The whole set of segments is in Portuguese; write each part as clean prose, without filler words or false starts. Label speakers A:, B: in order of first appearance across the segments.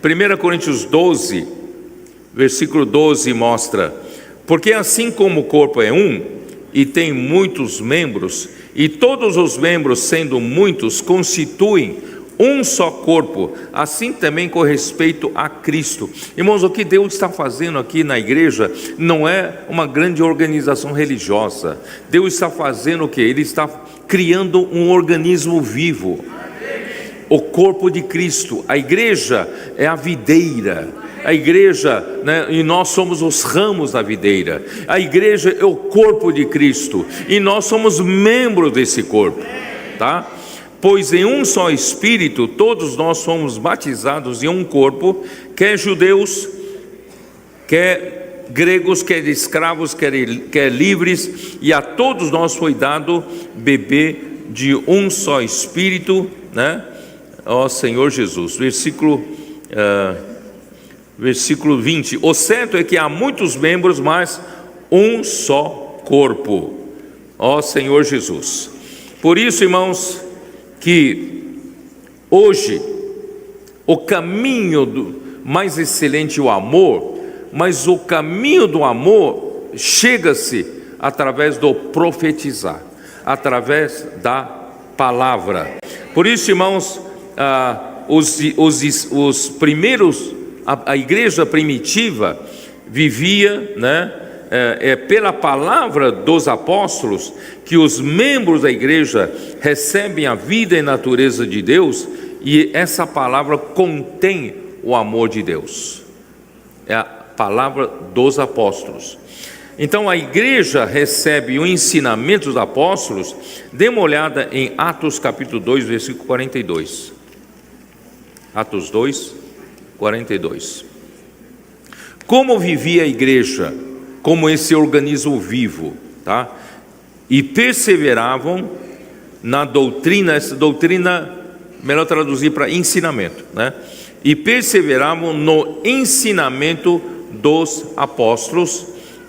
A: 1 Coríntios 12, versículo 12 mostra: porque assim como o corpo é um e tem muitos membros, e todos os membros, sendo muitos, constituem um só corpo, assim também com respeito a Cristo. Irmãos, o que Deus está fazendo aqui na igreja não é uma grande organização religiosa. Deus está fazendo o quê? Ele está criando um organismo vivo, o corpo de Cristo. A igreja é a videira, a igreja, né, e nós somos os ramos da videira. A igreja é o corpo de Cristo e nós somos membros desse corpo, tá? Pois em um só Espírito todos nós somos batizados em um corpo, quer judeus, quer gregos, quer escravos, quer livres, e a todos nós foi dado beber de um só Espírito, né? Ó Senhor Jesus. Versículo 20: o certo é que há muitos membros, mas um só corpo. Ó Senhor Jesus. Por isso, irmãos, que hoje o caminho mais excelente é o amor, mas o caminho do amor chega-se através do profetizar, através da palavra. Por isso, irmãos, os primeiros, a igreja primitiva vivia, né? Pela palavra dos apóstolos que os membros da igreja recebem a vida e natureza de Deus, e essa palavra contém o amor de Deus. É a palavra dos apóstolos. Então a igreja recebe o ensinamento dos apóstolos. Dê uma olhada em Atos capítulo 2, versículo 42. Atos 2, 42. Como vivia a igreja como esse organismo vivo, tá? E perseveravam na doutrina, essa doutrina, melhor traduzir para ensinamento, né? E perseveravam no ensinamento dos apóstolos,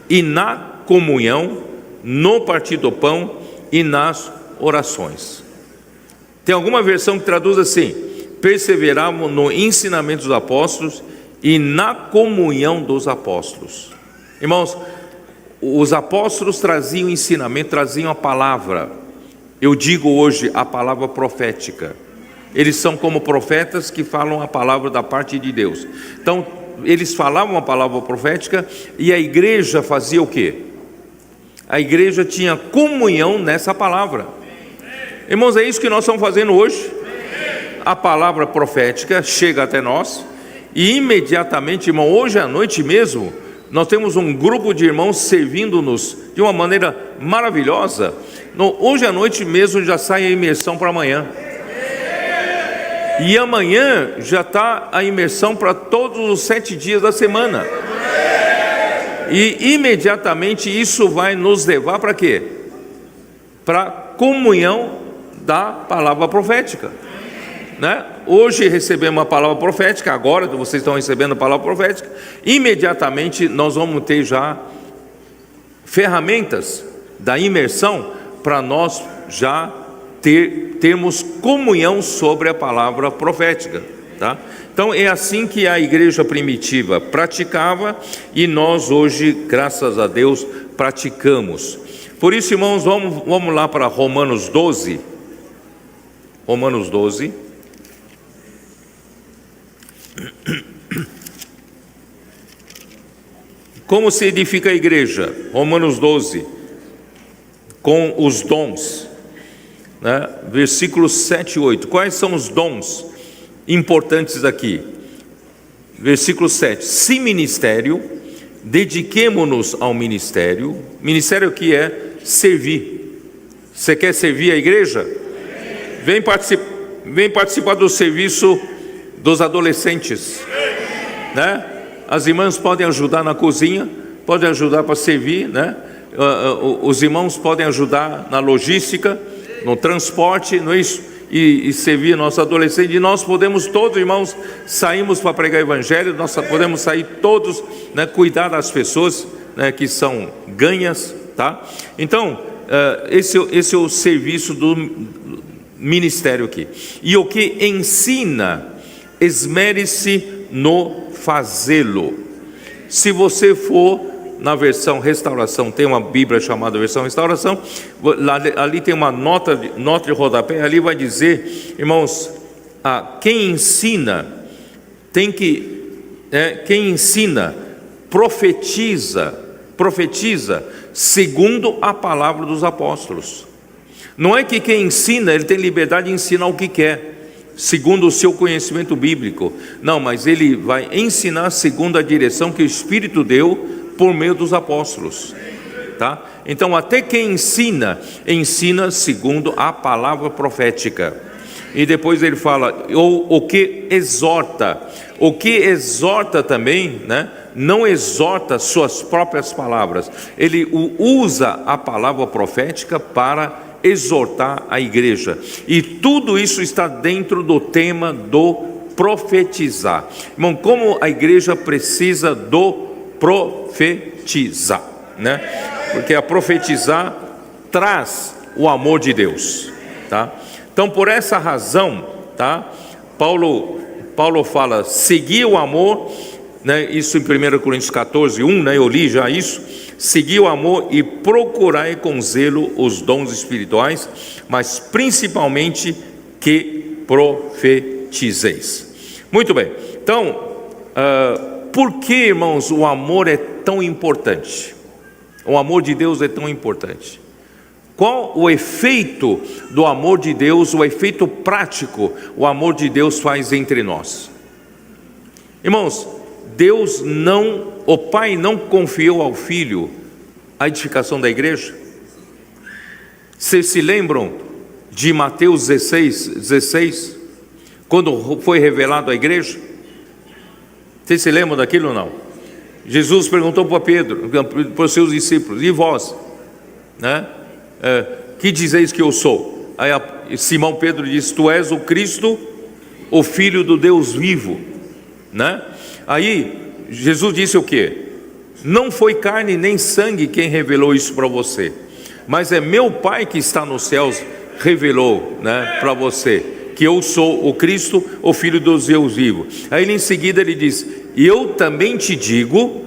A: e na comunhão, no partir do pão e nas orações. Tem alguma versão que traduz assim: perseveravam no ensinamento dos apóstolos e na comunhão dos apóstolos. Irmãos, os apóstolos traziam ensinamento, traziam a palavra. Eu digo hoje a palavra profética. Eles são como profetas que falam a palavra da parte de Deus. Então, eles falavam a palavra profética e a igreja fazia o quê? A igreja tinha comunhão nessa palavra. Irmãos, é isso que nós estamos fazendo hoje. A palavra profética chega até nós e imediatamente, irmão, hoje à noite mesmo, nós temos um grupo de irmãos servindo-nos de uma maneira maravilhosa. Hoje à noite mesmo já sai a imersão para amanhã. E amanhã já está a imersão para todos os 7 dias da semana. E imediatamente isso vai nos levar para quê? Para a comunhão da palavra profética, né? Hoje recebemos a palavra profética, agora vocês estão recebendo a palavra profética, imediatamente nós vamos ter já ferramentas da imersão para nós já termos comunhão sobre a palavra profética, tá? Então é assim que a igreja primitiva praticava e nós hoje, graças a Deus, praticamos. Por isso, irmãos, vamos lá para Romanos 12. Romanos 12. Como se edifica a igreja? Romanos 12, com os dons, né? Versículos 7 e 8. Quais são os dons importantes aqui? Versículo 7. Se ministério, dediquemo-nos ao ministério. Ministério que é servir. Você quer servir a igreja? Vem participar do serviço dos adolescentes, né? As irmãs podem ajudar na cozinha, podem ajudar para servir, né? Os irmãos podem ajudar na logística, no transporte, não é isso? E servir nossos adolescentes. E nós podemos todos, irmãos, saímos para pregar o evangelho, nós podemos sair todos, né, cuidar das pessoas, né, que são ganhas, tá? Então, esse é o serviço do ministério aqui. E o que ensina, esmere-se no fazê-lo. Se você for na versão Restauração, tem uma Bíblia chamada versão Restauração, ali tem uma nota de rodapé, ali vai dizer, irmãos, quem ensina profetiza segundo a palavra dos apóstolos. Não é que quem ensina, ele tem liberdade de ensinar o que quer, segundo o seu conhecimento bíblico. Não, mas ele vai ensinar segundo a direção que o Espírito deu por meio dos apóstolos, tá? Então, até quem ensina segundo a palavra profética. E depois ele fala, ou o que exorta. O que exorta também, né? Não exorta suas próprias palavras. Ele usa a palavra profética para exortar a igreja. E tudo isso está dentro do tema do profetizar. Irmão, como a igreja precisa do profetizar, né? Porque a profetizar traz o amor de Deus, tá? Então, por essa razão, tá? Paulo fala, seguir o amor, né? Isso em 1 Coríntios 14, 1, né? Eu li já isso. Seguir o amor e procurai com zelo os dons espirituais, mas principalmente que profetizeis. Muito bem. Então, por que, irmãos, o amor é tão importante? O amor de Deus é tão importante. Qual o efeito do amor de Deus, o efeito prático o amor de Deus faz entre nós? Irmãos, o Pai não confiou ao Filho a edificação da igreja? Vocês se lembram de Mateus 16, quando foi revelado à igreja? Vocês se lembram daquilo ou não? Jesus perguntou para Pedro, para os seus discípulos, e vós, né? Que dizeis que eu sou? Aí Simão Pedro disse, tu és o Cristo, o Filho do Deus vivo, né? Aí Jesus disse o quê? Não foi carne nem sangue quem revelou isso para você, mas é meu Pai que está nos céus, revelou, né, para você, que eu sou o Cristo, o Filho do Deus vivo. Aí em seguida ele diz, e eu também te digo,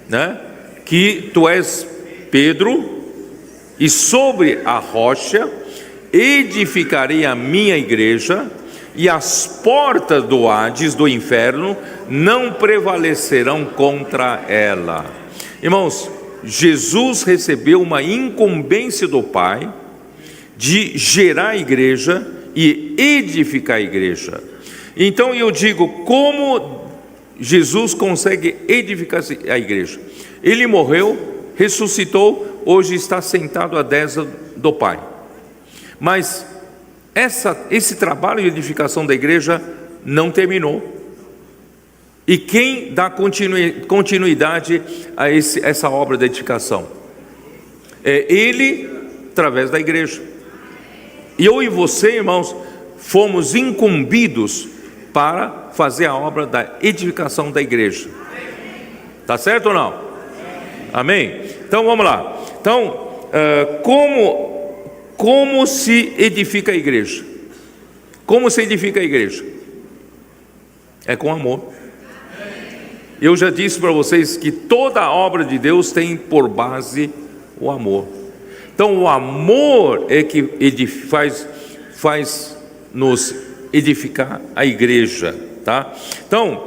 A: né, que tu és Pedro, e sobre a rocha edificarei a minha igreja, e as portas do Hades, do inferno, não prevalecerão contra ela. Irmãos, Jesus recebeu uma incumbência do Pai de gerar a igreja e edificar a igreja. Então eu digo, como Jesus consegue edificar a igreja? Ele morreu, ressuscitou, hoje está sentado à destra do Pai. Mas esse trabalho de edificação da igreja não terminou. E quem dá continuidade a essa obra de edificação? É Ele, através da igreja. E eu e você, irmãos, fomos incumbidos para fazer a obra da edificação da igreja. Tá certo ou não? Amém? Então vamos lá. Então, como se edifica a igreja? Como se edifica a igreja? É com amor. Eu já disse para vocês que toda a obra de Deus tem por base o amor. Então o amor é que faz nos edificar a igreja, tá? Então,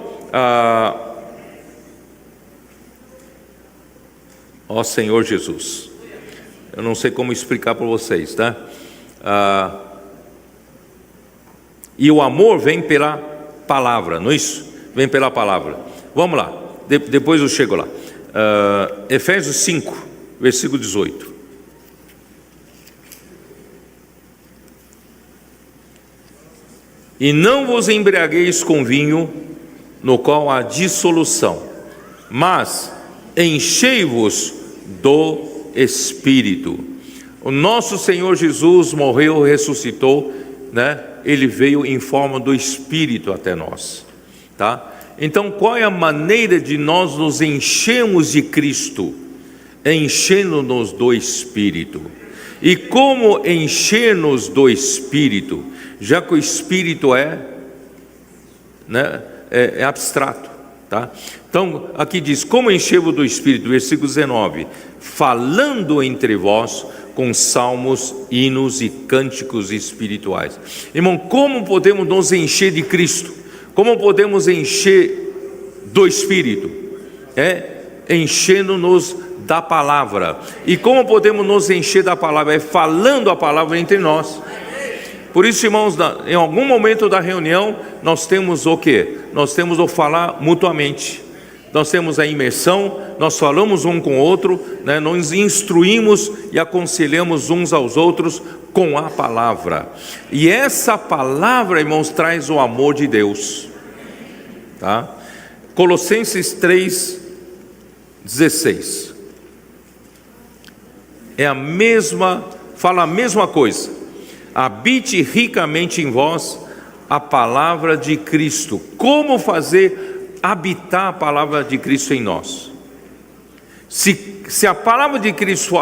A: ó Senhor Jesus, eu não sei como explicar para vocês, tá? E o amor vem pela palavra, não é isso? Vem pela palavra. Vamos lá, depois eu chego lá. Efésios 5, versículo 18. E não vos embriagueis com vinho, no qual há dissolução, mas enchei-vos do Espírito. O nosso Senhor Jesus morreu, ressuscitou, né? Ele veio em forma do Espírito até nós, tá? Então, qual é a maneira de nós nos enchermos de Cristo? Enchendo-nos do Espírito. E como encher-nos do Espírito? Já que o Espírito é, né, é abstrato, tá? Então, aqui diz: como encher-vos do Espírito, versículo 19, falando entre vós com salmos, hinos e cânticos espirituais. Irmão, como podemos nos encher de Cristo? Como podemos encher do Espírito? Enchendo-nos da palavra. E como podemos nos encher da palavra? Falando a palavra entre nós. Por isso, irmãos, em algum momento da reunião, nós temos o quê? Nós temos o falar mutuamente. Nós temos a imersão, nós falamos um com o outro, né? Nós instruímos e aconselhamos uns aos outros com a palavra. E essa palavra, irmãos, traz o amor de Deus, tá? Colossenses 3:16 fala a mesma coisa: habite ricamente em vós a palavra de Cristo. Como fazer habitar a palavra de Cristo em nós? Se a palavra de Cristo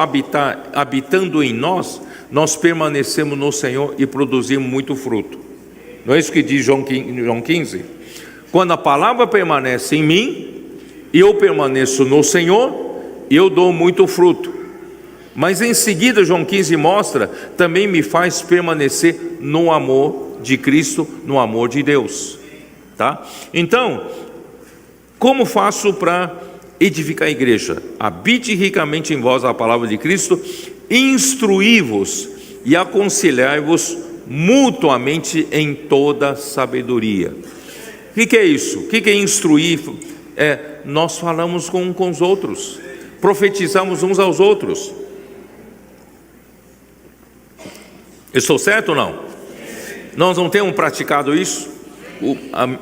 A: habitando em nós, nós permanecemos no Senhor e produzimos muito fruto. Não é isso que diz João 15? Quando a palavra permanece em mim, e eu permaneço no Senhor, eu dou muito fruto. Mas em seguida, João 15 mostra, também me faz permanecer no amor de Cristo, no amor de Deus, tá? Então, como faço para edificar a igreja? Habite ricamente em vós a palavra de Cristo, instruí-vos e aconselhai-vos mutuamente em toda sabedoria. O que é isso? O que é instruir? Nós falamos com os outros, profetizamos uns aos outros. Eu estou certo ou não? Nós não temos praticado isso?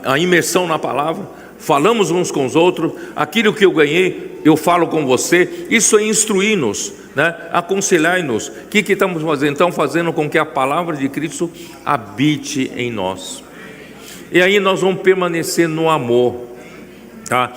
A: A imersão na palavra? Falamos uns com os outros, aquilo que eu ganhei, eu falo com você. Isso é instruir-nos, né? Aconselhar-nos. O que estamos fazendo? Estamos fazendo com que a palavra de Cristo habite em nós. E aí nós vamos permanecer no amor, tá?